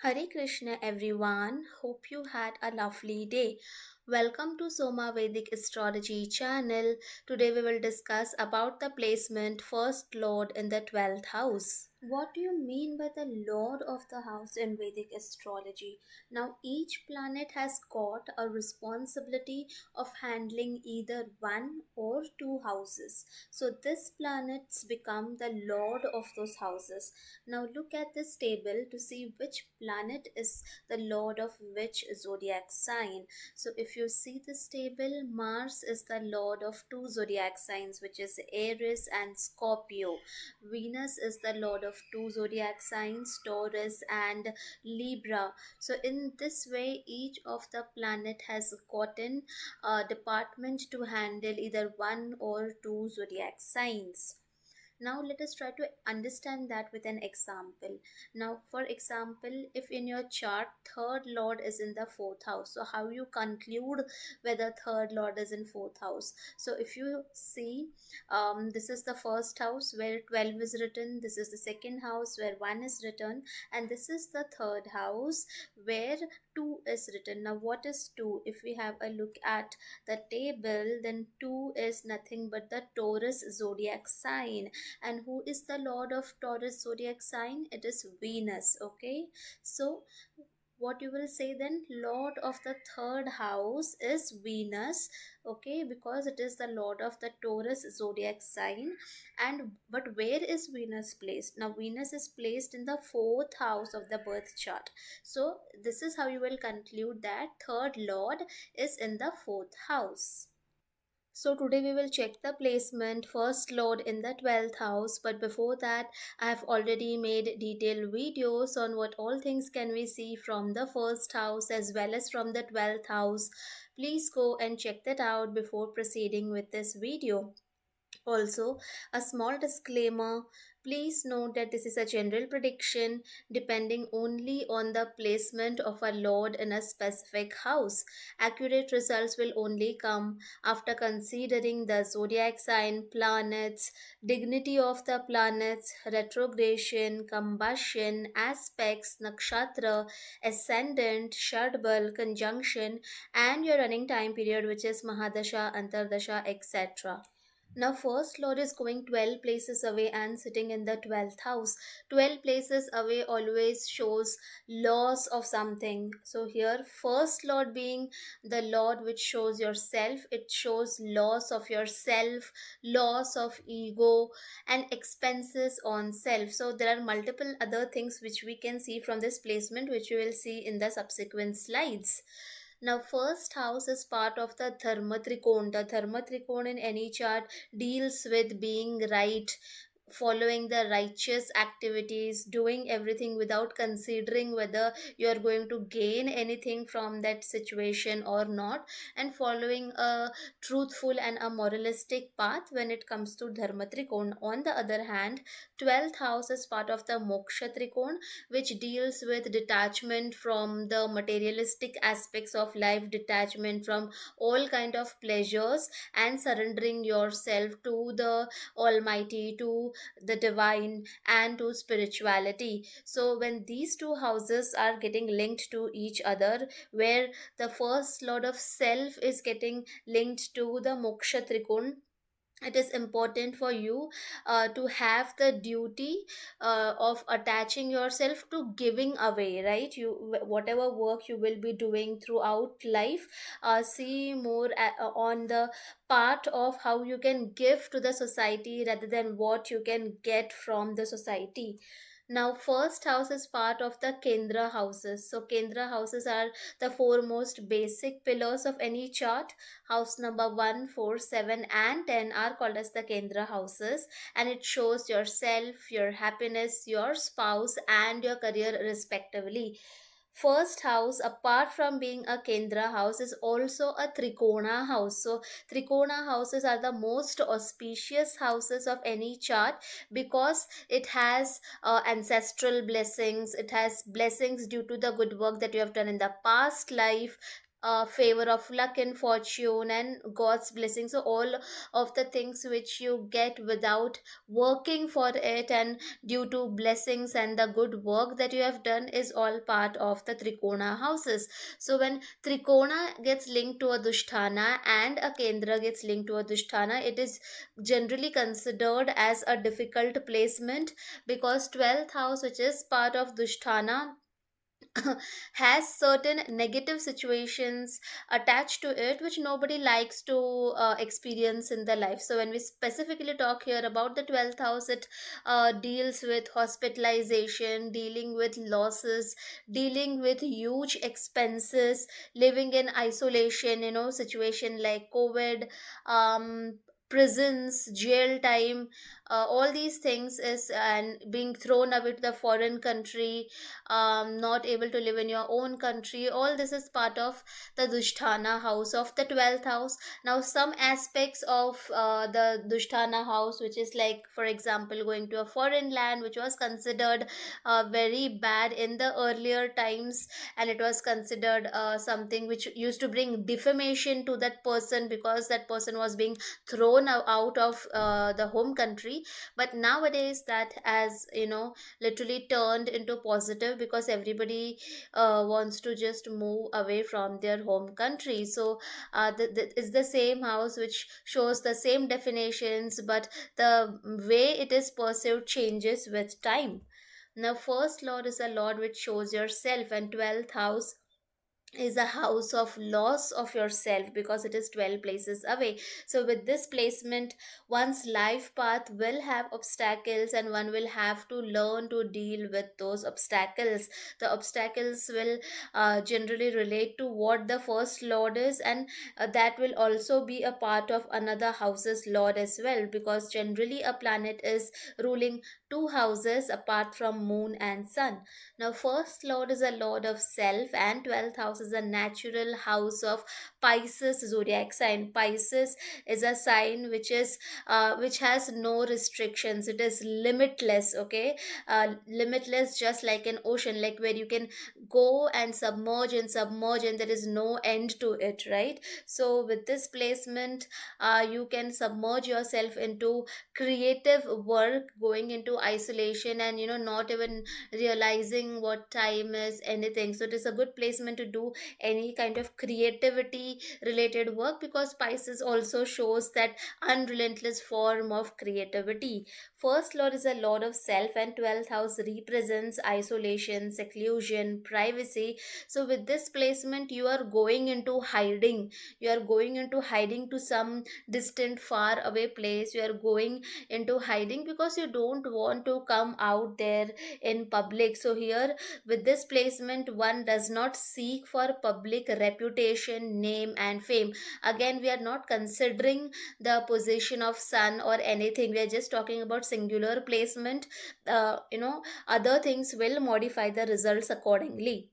Hare Krishna everyone. Hope you had a lovely day. Welcome to Soma Vedic Astrology channel. Today we will discuss about the placement first lord in the 12th house. What do you mean by the lord of the house in Vedic astrology? Now each planet has got a responsibility of handling either one or two houses. So this planets become the lord of those houses. Now look at this table to see which planet is the lord of which zodiac sign. So if you see this table, Mars is the lord of two zodiac signs, which is Aries and Scorpio. Venus is the lord of two zodiac signs, Taurus and Libra. So in this way, each of the planet has gotten a department to handle either one or two zodiac signs. Now let us try to understand that with an example. Now for example, if in your chart third lord is in the fourth house, so how you conclude whether third lord is in fourth house? So if you see, this is the first house where 12 is written, this is the second house where 1 is written, and this is the third house where 2 is written. Now what is 2? If we have a look at the table, then 2 is nothing but the Taurus zodiac sign. And who is the lord of Taurus zodiac sign? It is Venus. Okay, so what you will say then, lord of the third house is Venus. Okay, because it is the lord of the Taurus zodiac sign. And but where is Venus placed? Now Venus is placed in the fourth house of the birth chart. So this is how you will conclude that third lord is in the fourth house. So today we will check the placement first lord in the 12th house, but before that I have already made detailed videos on what all things can we see from the first house as well as from the 12th house. Please go and check that out before proceeding with this video. Also, a small disclaimer, please note that this is a general prediction depending only on the placement of a lord in a specific house. Accurate results will only come after considering the zodiac sign, planets, dignity of the planets, retrogression, combustion, aspects, nakshatra, ascendant, shadbal, conjunction, and your running time period, which is Mahadasha, Antardasha, etc. Now, first Lord is going 12 places away and sitting in the 12th house. 12 places away always shows loss of something. So, here, first Lord being the Lord which shows yourself, it shows loss of yourself, loss of ego, and expenses on self. So, there are multiple other things which we can see from this placement, which we will see in the subsequent slides. Now, first house is part of the Dharma Trikon. The Dharma Trikon in any chart deals with being right, following the righteous activities, doing everything without considering whether you are going to gain anything from that situation or not, and following a truthful and a moralistic path when it comes to Dharma Trikon. On the other hand, 12th house is part of the Moksha Trikon, which deals with detachment from the materialistic aspects of life, detachment from all kind of pleasures, and surrendering yourself to the almighty, to the divine, and to spirituality. So when these two houses are getting linked to each other, where the first lord of self is getting linked to the Moksha Trikon, it is important for you to have the duty of attaching yourself to giving away, right? You, whatever work you will be doing throughout life, see more on the part of how you can give to the society rather than what you can get from the society. Now, first house is part of the Kendra houses. So, Kendra houses are the four most basic pillars of any chart. House number 1, 4, 7, and 10 are called as the Kendra houses, and it shows yourself, your happiness, your spouse, and your career respectively. First house, apart from being a Kendra house, is also a Trikona house. So, Trikona houses are the most auspicious houses of any chart because it has ancestral blessings, it has blessings due to the good work that you have done in the past life, favor of luck and fortune and God's blessing. So all of the things which you get without working for it and due to blessings and the good work that you have done is all part of the Trikona houses. So when Trikona gets linked to a Dusthana and a Kendra gets linked to a Dusthana, it is generally considered as a difficult placement, because 12th house, which is part of Dusthana, has certain negative situations attached to it which nobody likes to experience in their life. So when we specifically talk here about the 12th house, it deals with hospitalization, dealing with losses, dealing with huge expenses, living in isolation, situation like COVID, prisons, jail time, all these things is, and being thrown away to the foreign country, not able to live in your own country. All this is part of the Dusthana house of the 12th house. Now, some aspects of the Dusthana house, which is like, for example, going to a foreign land, which was considered very bad in the earlier times, and it was considered something which used to bring defamation to that person because that person was being thrown out of the home country. But nowadays, that has, literally turned into positive, because everybody wants to just move away from their home country. So it's the same house which shows the same definitions, but the way it is perceived changes with time. Now, first lord is a lord which shows yourself, and 12th house is a house of loss of yourself, because it is 12 places away. So with this placement, one's life path will have obstacles, and one will have to learn to deal with those obstacles. The obstacles will generally relate to what the first lord is, and that will also be a part of another house's lord as well, because generally a planet is ruling two houses apart from moon and sun. Now, first lord is a lord of self, and 12th house is a natural house of Pisces zodiac sign. Pisces is a sign which has no restrictions. It is limitless. Okay, limitless, just like an ocean, like where you can go and submerge, and there is no end to it. Right. So with this placement, you can submerge yourself into creative work, going into isolation, and not even realizing what time is, anything. So it is a good placement to do any kind of creativity related work, because Pisces also shows that unrelentless form of creativity. First lord is a lord of self, and 12th house represents isolation, seclusion, privacy. So with this placement, you are going into hiding. You are going into hiding to some distant, far away place. You are going into hiding because you don't want to come out there in public. So here, with this placement, one does not seek for public reputation, name and fame. Again, we are not considering the position of sun or anything. We are just talking about singular placement. Other things will modify the results accordingly.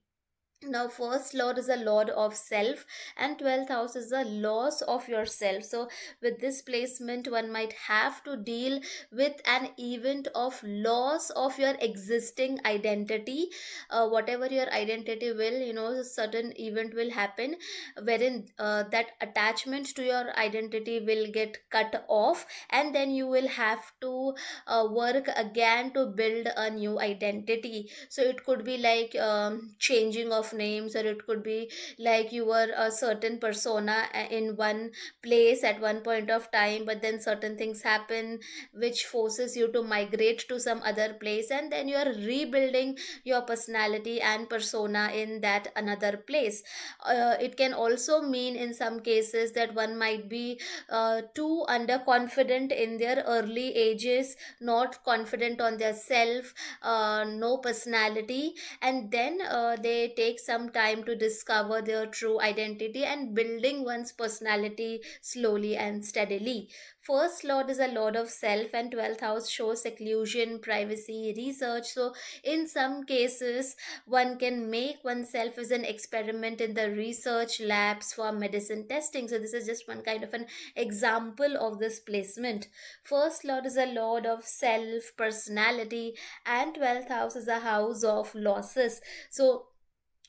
Now, first lord is a lord of self, and 12th house is the loss of yourself. So with this placement, one might have to deal with an event of loss of your existing identity. Whatever your identity will, certain event will happen wherein that attachment to your identity will get cut off, and then you will have to work again to build a new identity. So it could be like changing of names, or it could be like you were a certain persona in one place at one point of time, but then certain things happen which forces you to migrate to some other place, and then you are rebuilding your personality and persona in that another place. It can also mean in some cases that one might be too underconfident in their early ages, not confident on their self, no personality, and then they take some time to discover their true identity and building one's personality slowly and steadily. First lord is a lord of self, and 12th house shows seclusion, privacy, research. So in some cases, one can make oneself as an experiment in the research labs for medicine testing. So this is just one kind of an example of this placement. First lord is a lord of self, personality, and 12th house is a house of losses. So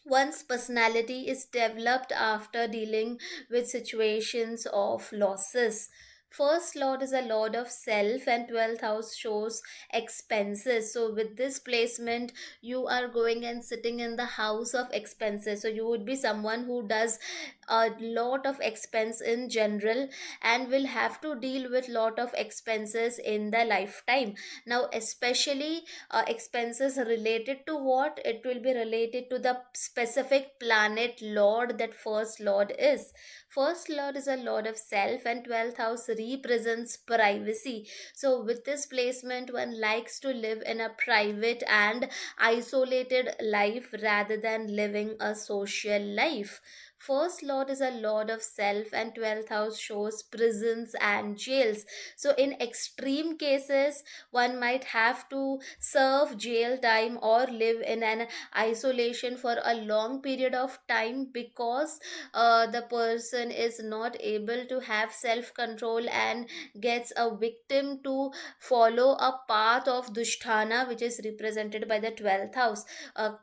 One's personality is developed after dealing with situations of losses. First lord is a lord of self, and 12th house shows expenses. So, with this placement, you are going and sitting in the house of expenses. So, you would be someone who does a lot of expense in general and will have to deal with lot of expenses in the lifetime. Now, especially expenses related to what? It will be related to the specific planet lord that first lord is. First lord is a lord of self, and 12th house represents privacy. So with this placement, one likes to live in a private and isolated life rather than living a social life. First lord is a lord of self, and 12th house shows prisons and jails. So in extreme cases, one might have to serve jail time or live in an isolation for a long period of time, because the person is not able to have self control and gets a victim to follow a path of dusthana, which is represented by the 12th house.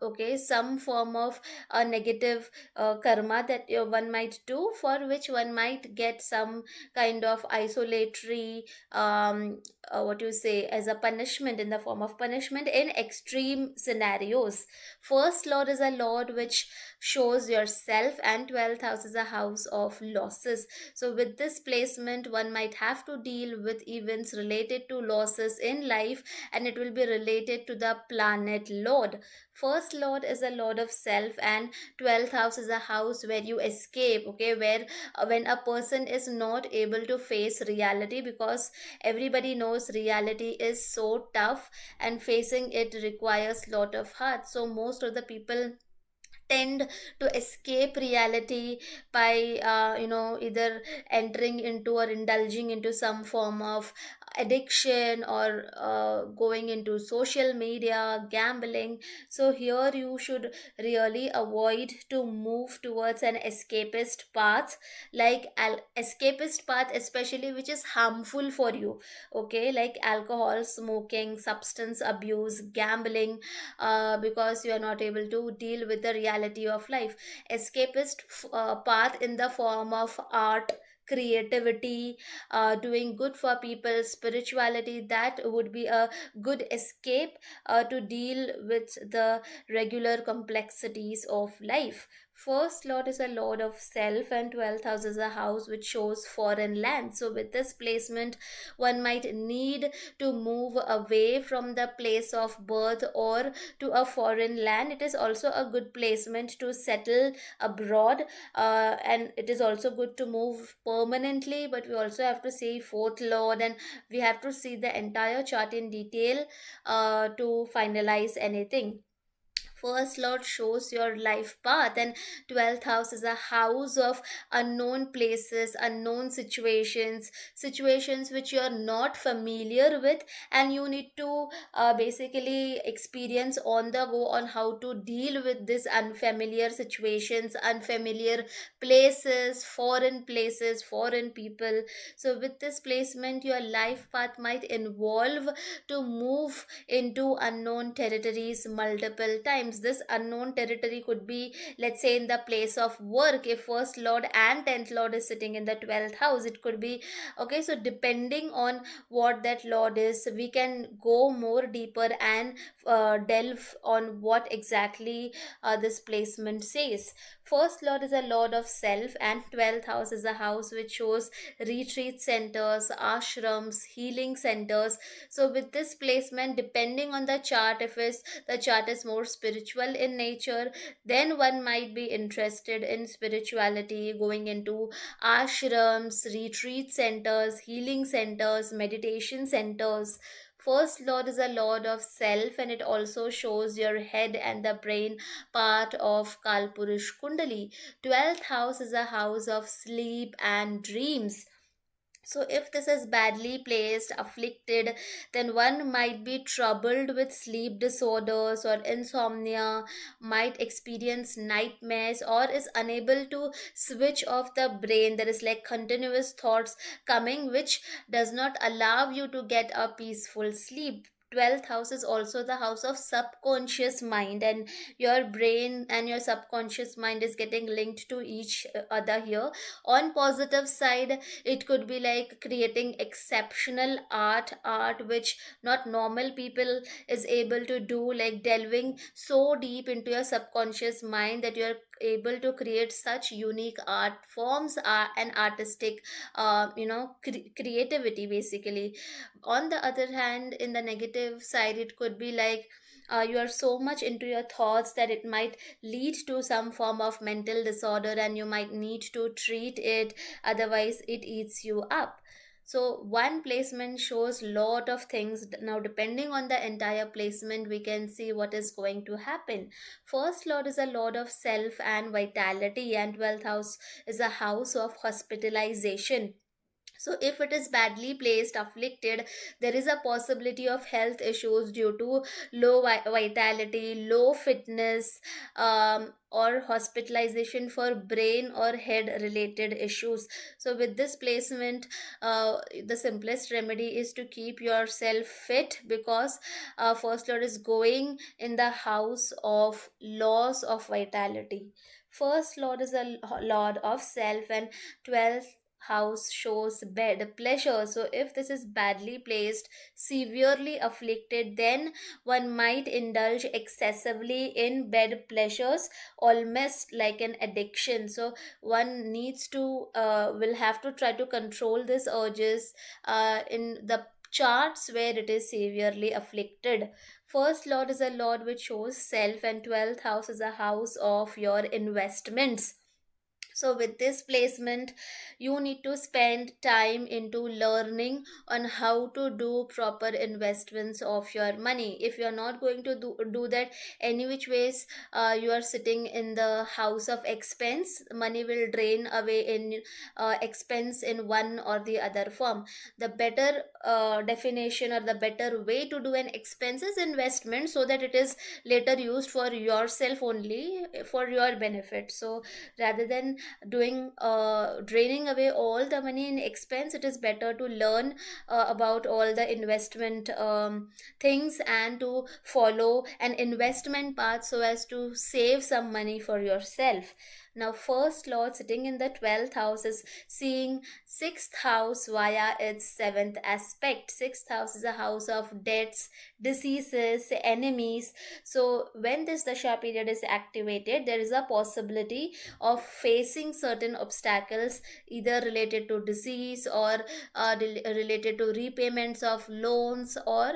Okay, some form of a negative karma that one might do, for which one might get some kind of isolatory, what you say, as a punishment, in the form of punishment in extreme scenarios. First lord is a lord which shows yourself, and 12th house is a house of losses. So with this placement, one might have to deal with events related to losses in life, and it will be related to the planet lord. First lord is a lord of self, and 12th house is a house where you escape, okay, where when a person is not able to face reality, because everybody knows reality is so tough and facing it requires lot of heart. So most of the people tend to escape reality by either entering into or indulging into some form of addiction, or going into social media, gambling. So here you should really avoid to move towards an escapist path, like escapist path especially, which is harmful for you, okay, like alcohol, smoking, substance abuse, gambling, because you are not able to deal with the reality of life. Escapist path in the form of art, creativity, doing good for people, spirituality, that would be a good escape to deal with the regular complexities of life. First lord is a lord of self, and 12th house is a house which shows foreign land. So with this placement, one might need to move away from the place of birth or to a foreign land. It is also a good placement to settle abroad, and it is also good to move permanently. But we also have to see fourth lord, and we have to see the entire chart in detail to finalize anything. First lord shows your life path, and 12th house is a house of unknown places, unknown situations which you are not familiar with, and you need to basically experience on the go on how to deal with this unfamiliar situations, unfamiliar places, foreign people. So with this placement, your life path might involve to move into unknown territories multiple times. This unknown territory could be, let's say, in the place of work. If first lord and 10th lord is sitting in the 12th house, it could be, okay. So depending on what that lord is, we can go more deeper and delve on what exactly this placement says. First lord is a lord of self, and 12th house is a house which shows retreat centers, ashrams, healing centers. So with this placement, depending on the chart, if it's, the chart is more spiritual in nature, then one might be interested in spirituality, going into ashrams, retreat centers, healing centers, meditation centers. First lord is a lord of self, and it also shows your head and the brain part of Kalpurish Kundali. 12th house is a house of sleep and dreams. So, if this is badly placed, afflicted, then one might be troubled with sleep disorders or insomnia, might experience nightmares, or is unable to switch off the brain. There is like continuous thoughts coming, which does not allow you to get a peaceful sleep. 12th house is also the house of subconscious mind, and your brain and your subconscious mind is getting linked to each other here. On positive side, it could be like creating exceptional art which not normal people is able to do, like delving so deep into your subconscious mind that you're able to create such unique art forms, and artistic creativity basically. On the other hand, in the negative side, it could be like you are so much into your thoughts that it might lead to some form of mental disorder, and you might need to treat it, otherwise it eats you up. So one placement shows lot of things. Now depending on the entire placement, we can see what is going to happen. First lord is a lord of self and vitality, and 12th house is a house of hospitalization. So if it is badly placed, afflicted, there is a possibility of health issues due to low vitality, low fitness, or hospitalization for brain or head related issues. So with this placement, the simplest remedy is to keep yourself fit, because first lord is going in the house of loss of vitality. First lord is a lord of self, and 12th house shows bed pleasure. So if this is badly placed, severely afflicted, then one might indulge excessively in bed pleasures, almost like an addiction. So one needs to will have to try to control these urges in the charts where it is severely afflicted. First lord is a lord which shows self, and 12th house is a house of your investments. So with this placement, you need to spend time into learning on how to do proper investments of your money. If you are not going to do that, any which ways, you are sitting in the house of expense, money will drain away in expense in one or the other form. The better definition, or the better way to do an expense is investment, so that it is later used for yourself only, for your benefit. So rather than doing draining away all the money in expense, it is better to learn about all the investment things, and to follow an investment path so as to save some money for yourself. Now first lord sitting in the 12th house is seeing 6th house via its 7th aspect. 6th house is a house of debts, diseases, enemies. So when this dasha period is activated, there is a possibility of facing certain obstacles, either related to disease, or related to repayments of loans, or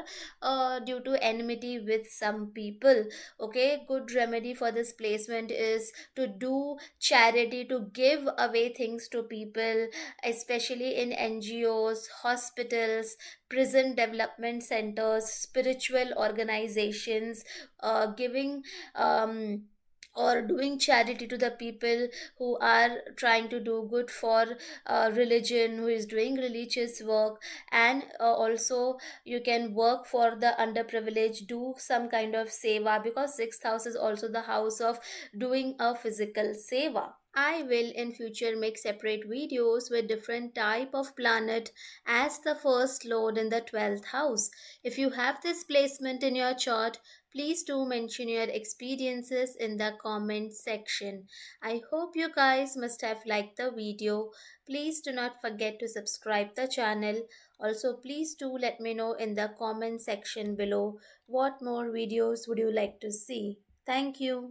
due to enmity with some people. Okay, good remedy for this placement is to do charity, to give away things to people, especially in NGOs, hospitals, prison development centers, spiritual organizations, giving or doing charity to the people who are trying to do good for religion, who is doing religious work. And also you can work for the underprivileged, do some kind of seva, because sixth house is also the house of doing a physical seva. I will in future make separate videos with different type of planet as the first lord in the 12th house. If you have this placement in your chart, please do mention your experiences in the comment section. I hope you guys must have liked the video. Please do not forget to subscribe the channel. Also, please do let me know in the comment section below what more videos would you like to see. Thank you.